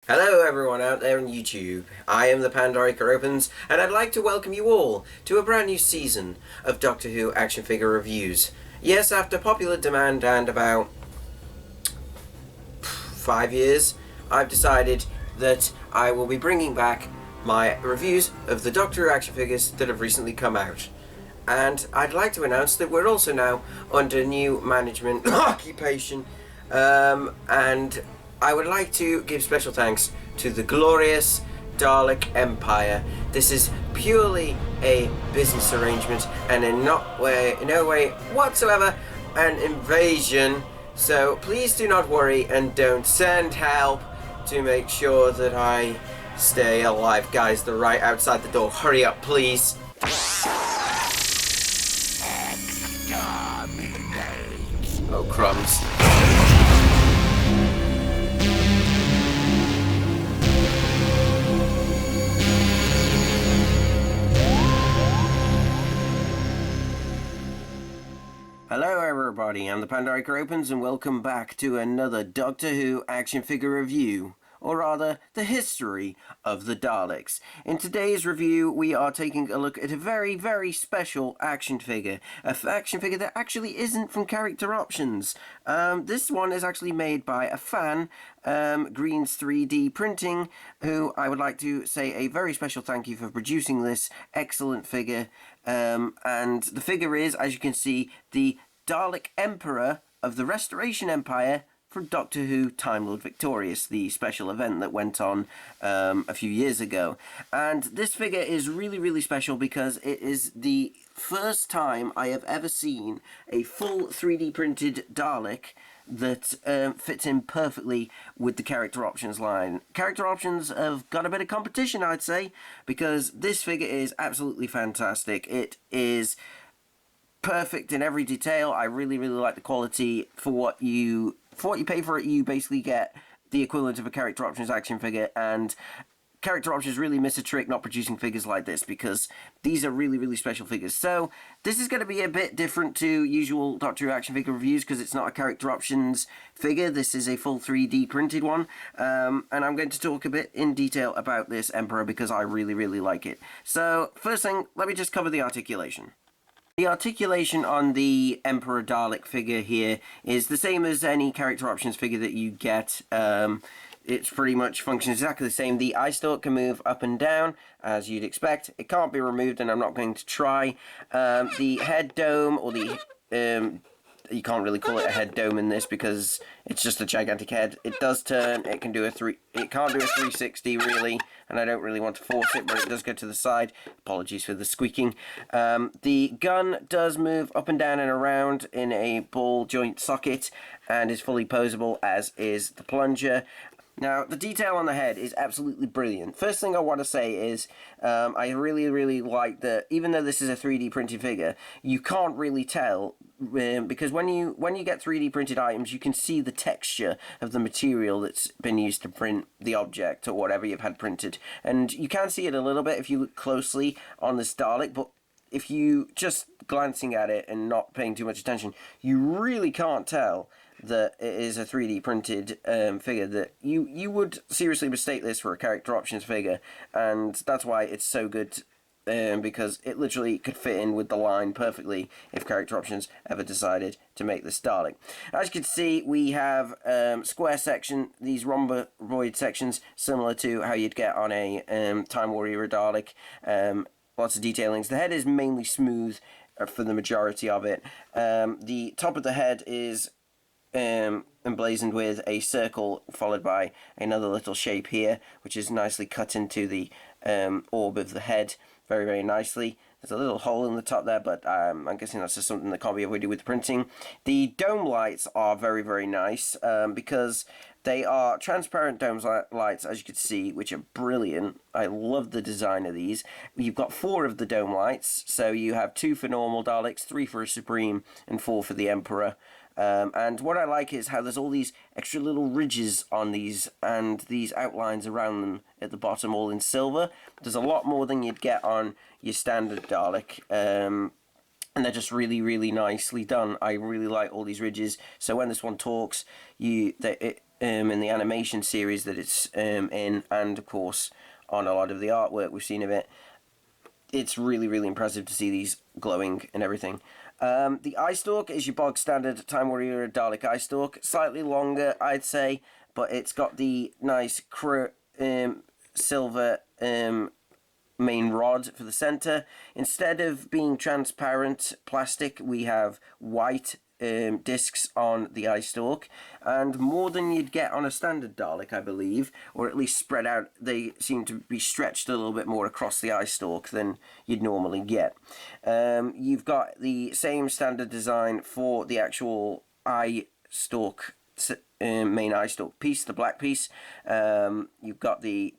Hello everyone out there on YouTube. I am the Pandorica Opens, and I'd like to welcome you all to a brand new season of Doctor Who action figure reviews. Yes, after popular demand and about 5 years, I've decided that I will be bringing back my reviews of the Doctor Who action figures that have recently come out. And I'd like to announce that we're also now under new management occupation, and I would like to give special thanks to the glorious Dalek Empire. This is purely a business arrangement and in no way whatsoever an invasion. So please do not worry and don't send help to make sure that I stay alive. Guys, they're right outside the door. Hurry up, please. Oh, crumbs. Hello everybody, I'm the Pandorica Opens and welcome back to another Doctor Who action figure review, or rather, the history of the Daleks. In today's review, we are taking a look at a very, very special action figure. An action figure that actually isn't from Character Options. This one is actually made by a fan, Green's 3D Printing, who I would like to say a very special thank you for producing this excellent figure. And the figure is, as you can see, the Dalek Emperor of the Restoration Empire from Doctor Who Time Lord Victorious, the special event that went on a few years ago. And this figure is really, really special because it is the first time I have ever seen a full 3D printed Dalek that fits in perfectly with the Character Options line. Character Options have got a bit of competition, I'd say, because this figure is absolutely fantastic. It is perfect in every detail. I really, really like the quality for what you pay for it. You basically get the equivalent of a Character Options action figure, and Character Options really miss a trick not producing figures like this, because these are really, really special figures. So this is going to be a bit different to usual Doctor Who action figure reviews because it's not a Character Options figure. This is a full 3D printed one, and I'm going to talk a bit in detail about this Emperor because I really, really like it. So first thing, let me just cover the articulation. The articulation on the Emperor Dalek figure here is the same as any Character Options figure that you get. It's pretty much functions exactly the same. The eye stalk can move up and down, as you'd expect. It can't be removed, and I'm not going to try. The head dome, or the... you can't really call it a head dome in this because it's just a gigantic head. It does turn. It can do it can't do a 360 really, and I don't really want to force it, but it does go to the side. Apologies for the squeaking. The gun does move up and down and around in a ball joint socket and is fully posable, as is the plunger. Now, the detail on the head is absolutely brilliant. First thing I want to say is, I really, really like that, even though this is a 3D printed figure, you can't really tell, because when you get 3D printed items, you can see the texture of the material that's been used to print the object or whatever you've had printed. And you can see it a little bit if you look closely on this Dalek, but if you just glancing at it and not paying too much attention, you really can't tell that it is a 3D printed figure. That you would seriously mistake this for a Character Options figure, and that's why it's so good, because it literally could fit in with the line perfectly if Character Options ever decided to make this Dalek. As you can see, we have square section, these rhomboid sections, similar to how you'd get on a Time Warrior Dalek. Lots of detailings. The head is mainly smooth for the majority of it. The top of the head is emblazoned with a circle followed by another little shape here, which is nicely cut into the orb of the head very, very nicely. There's a little hole in the top there, but I'm guessing that's just something that can't be avoided with printing. The dome lights are very, very nice, because they are transparent dome lights, as you can see, which are brilliant. I love the design of these. You've got 4 of the dome lights, so you have 2 for normal Daleks, 3 for a Supreme, and 4 for the Emperor. And what I like is how there's all these extra little ridges on these, and these outlines around them at the bottom, all in silver. There's a lot more than you'd get on your standard Dalek, and they're just really, really nicely done. I really like all these ridges. So when this one talks, in the animation series that it's in, and of course on a lot of the artwork we've seen of it. It's really, really impressive to see these glowing and everything. The eye stalk is your bog standard Time Warrior Dalek eye stalk. Slightly longer, I'd say, but it's got the nice silver main rod for the center. Instead of being transparent plastic, we have white discs on the eye stalk, and more than you'd get on a standard Dalek, I believe, or at least spread out. They seem to be stretched a little bit more across the eye stalk than you'd normally get. You've got the same standard design for the actual eye stalk, main eye stalk piece, the black piece. You've got the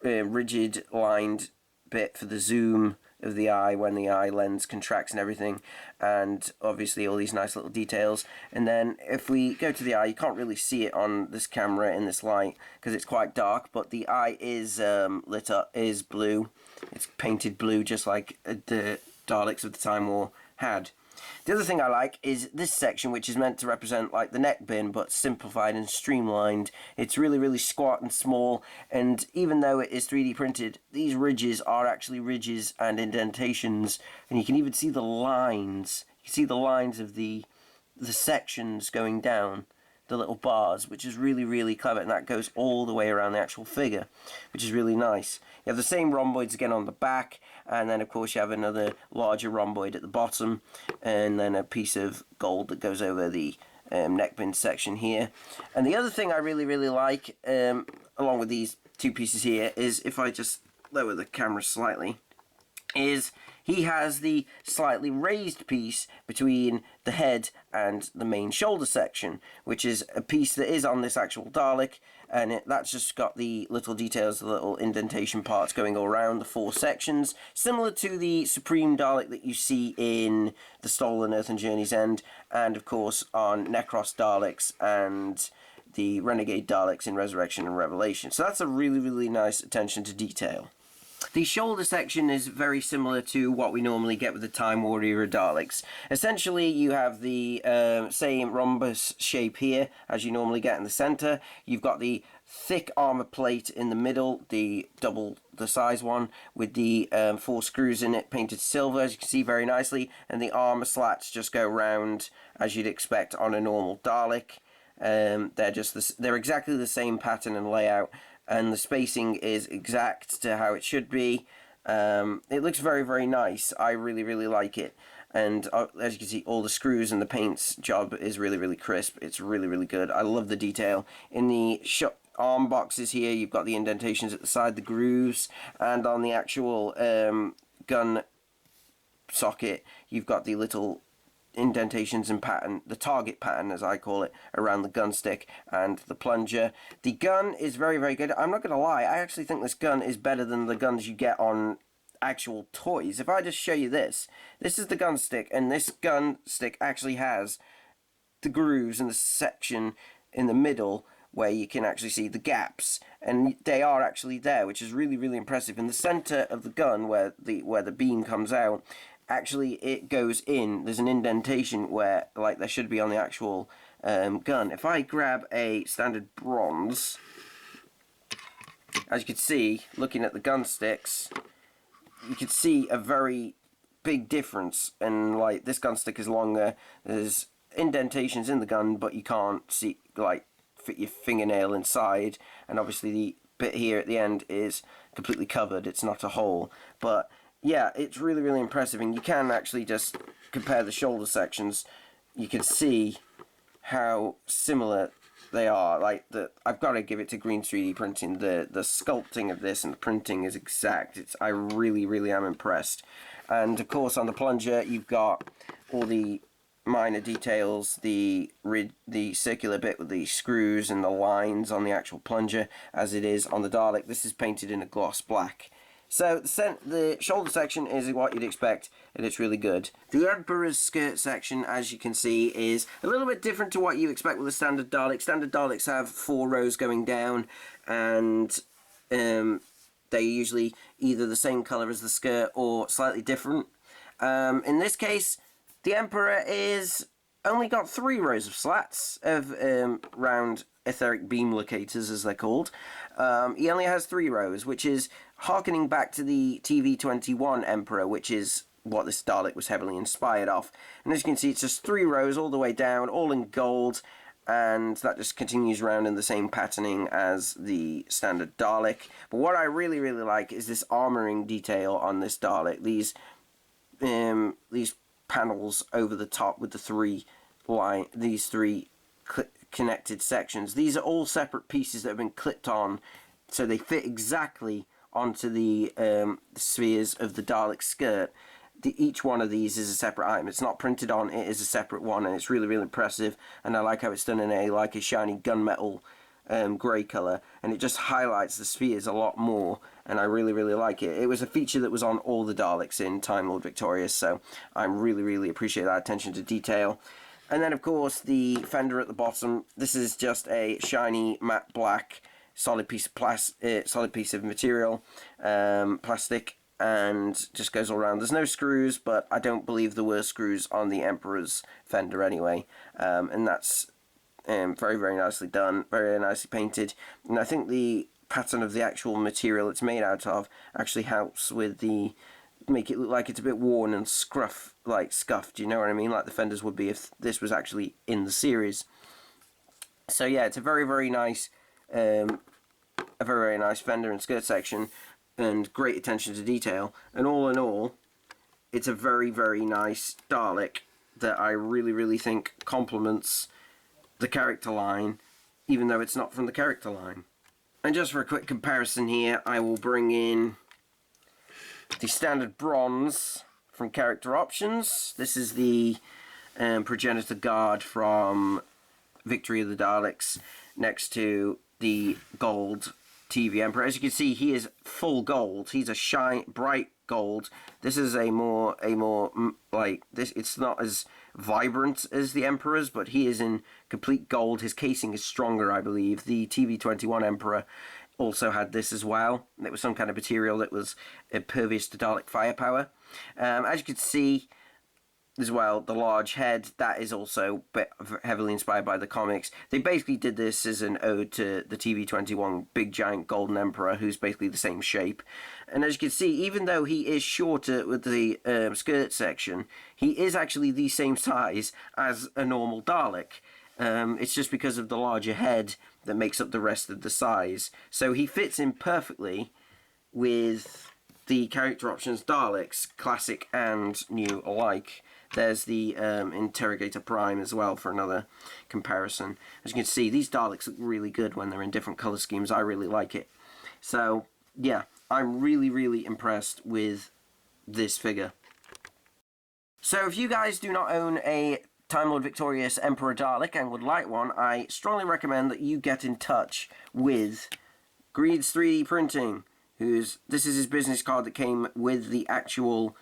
rigid lined bit for the zoom of the eye when the eye lens contracts and everything, and obviously all these nice little details. And then if we go to the eye, you can't really see it on this camera in this light because it's quite dark, but the eye is lit up, is blue. It's painted blue just like the Daleks of the Time War had. The other thing I like is this section, which is meant to represent like the neck bin, but simplified and streamlined. It's really, really squat and small, and even though it is 3D printed, these ridges are actually ridges and indentations, and you can even see the lines. You can see the lines of the sections going down, the little bars, which is really, really clever, and that goes all the way around the actual figure, which is really nice. You have the same rhomboids again on the back, and then of course you have another larger rhomboid at the bottom, and then a piece of gold that goes over the neckbin section here. And the other thing I really, really like, along with these two pieces here, is if I just lower the camera slightly, is he has the slightly raised piece between the head and the main shoulder section, which is a piece that is on this actual Dalek, and that's just got the little details, the little indentation parts going all around the 4 sections, similar to the Supreme Dalek that you see in The Stolen Earth and Journey's End, and of course on Necros Daleks and the Renegade Daleks in Resurrection and Revelation. So that's a really, really nice attention to detail. The shoulder section is very similar to what we normally get with the Time Warrior Daleks. Essentially, you have the same rhombus shape here as you normally get in the center. You've got the thick armor plate in the middle, the double the size one, with the 4 screws in it painted silver, as you can see very nicely, and the armor slats just go round as you'd expect on a normal Dalek. They're exactly the same pattern and layout, and the spacing is exact to how it should be. It looks very, very nice. I really, really like it. And as you can see, all the screws and the paint's job is really, really crisp. It's really, really good. I love the detail. In the arm boxes here, you've got the indentations at the side, the grooves, and on the actual gun socket, you've got the little indentations and pattern, the target pattern as I call it, around the gun stick and the plunger. The gun is very, very good. I'm not going to lie, I actually think this gun is better than the guns you get on actual toys. If I just show you this is the gun stick, and this gun stick actually has the grooves and the section in the middle where you can actually see the gaps, and they are actually there, which is really, really impressive. In the center of the gun where the beam comes out, actually it goes in, there's an indentation where, like there should be on the actual gun. If I grab a standard bronze, as you can see, looking at the gun sticks, you can see a very big difference, and like this gun stick is longer, there's indentations in the gun, but you can't see, like, fit your fingernail inside, and obviously the bit here at the end is completely covered, it's not a hole. But yeah, it's really, really impressive, and you can actually just compare the shoulder sections. You can see how similar they are. Like, I've got to give it to Green 3D printing. The sculpting of this and the printing is exact. I really, really am impressed. And of course, on the plunger, you've got all the minor details, the circular bit with the screws and the lines on the actual plunger, as it is on the Dalek. This is painted in a gloss black. So the shoulder section is what you'd expect, and it's really good. The Emperor's skirt section, as you can see, is a little bit different to what you expect with a standard Dalek. Standard Daleks have 4 rows going down, and they're usually either the same colour as the skirt or slightly different. In this case, the Emperor is only got 3 rows of slats of round etheric beam locators, as they're called. He only has 3 rows, which is harkening back to the TV-21 Emperor, which is what this Dalek was heavily inspired off. And as you can see, it's just 3 rows all the way down, all in gold, and that just continues around in the same patterning as the standard Dalek. But what I really, really like is this armoring detail on this Dalek. These panels over the top with the these three connected sections. These are all separate pieces that have been clipped on, so they fit exactly onto the spheres of the Dalek skirt. Each one of these is a separate item. It's not printed on, it is a separate one, and it's really, really impressive. And I like how it's done in a shiny gunmetal grey colour, and it just highlights the spheres a lot more, and I really, really like it. It was a feature that was on all the Daleks in Time Lord Victorious, so I really, really appreciate that attention to detail. And then, of course, the fender at the bottom. This is just a shiny matte black solid piece of material, plastic, and just goes all around. There's no screws, but I don't believe there were screws on the Emperor's fender anyway, and that's very, very nicely done, very nicely painted. And I think the pattern of the actual material it's made out of actually helps with make it look like it's a bit worn and scuffed, you know what I mean, like the fenders would be if this was actually in the series. So yeah, it's a very, very nice fender and skirt section, and great attention to detail. And all in all, it's a very, very nice Dalek that I really, really think complements the character line, even though it's not from the character line. And just for a quick comparison here, I will bring in the standard bronze from character options. This is the progenitor guard from Victory of the Daleks, next to the gold TV Emperor. As you can see, he is full gold. He's a bright gold. This is a more like this. It's not as vibrant as the Emperor's, but he is in complete gold. His casing is stronger, I believe. The TV-21 Emperor also had this as well. It was some kind of material that was impervious to Dalek firepower. As you can see as well, the large head, that is also heavily inspired by the comics. They basically did this as an ode to the TV-21 big giant golden Emperor, who's basically the same shape. And as you can see, even though he is shorter with the skirt section, he is actually the same size as a normal Dalek. It's just because of the larger head that makes up the rest of the size. So he fits in perfectly with the character options Daleks, classic and new alike. There's the Interrogator Prime as well for another comparison. As you can see, these Daleks look really good when they're in different colour schemes. I really like it. So, yeah, I'm really, really impressed with this figure. So if you guys do not own a Time Lord Victorious Emperor Dalek and would like one, I strongly recommend that you get in touch with Greed's 3D Printing. This is his business card that came with the actual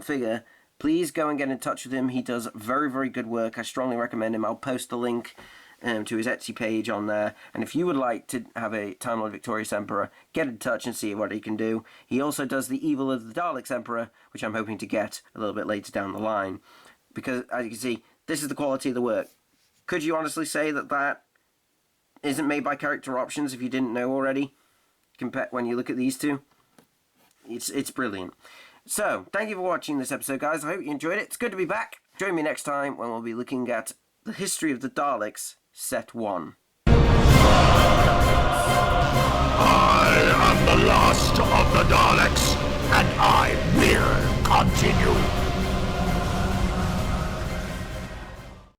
figure. Please go and get in touch with him. He does very, very good work. I strongly recommend him. I'll post a link to his Etsy page on there. And if you would like to have a Time Lord Victorious Emperor, get in touch and see what he can do. He also does the Evil of the Daleks Emperor, which I'm hoping to get a little bit later down the line. Because, as you can see, this is the quality of the work. Could you honestly say that that isn't made by character options if you didn't know already? When you look at these two, it's brilliant. So, thank you for watching this episode, guys. I hope you enjoyed it. It's good to be back. Join me next time when we'll be looking at the history of the Daleks, Set 1.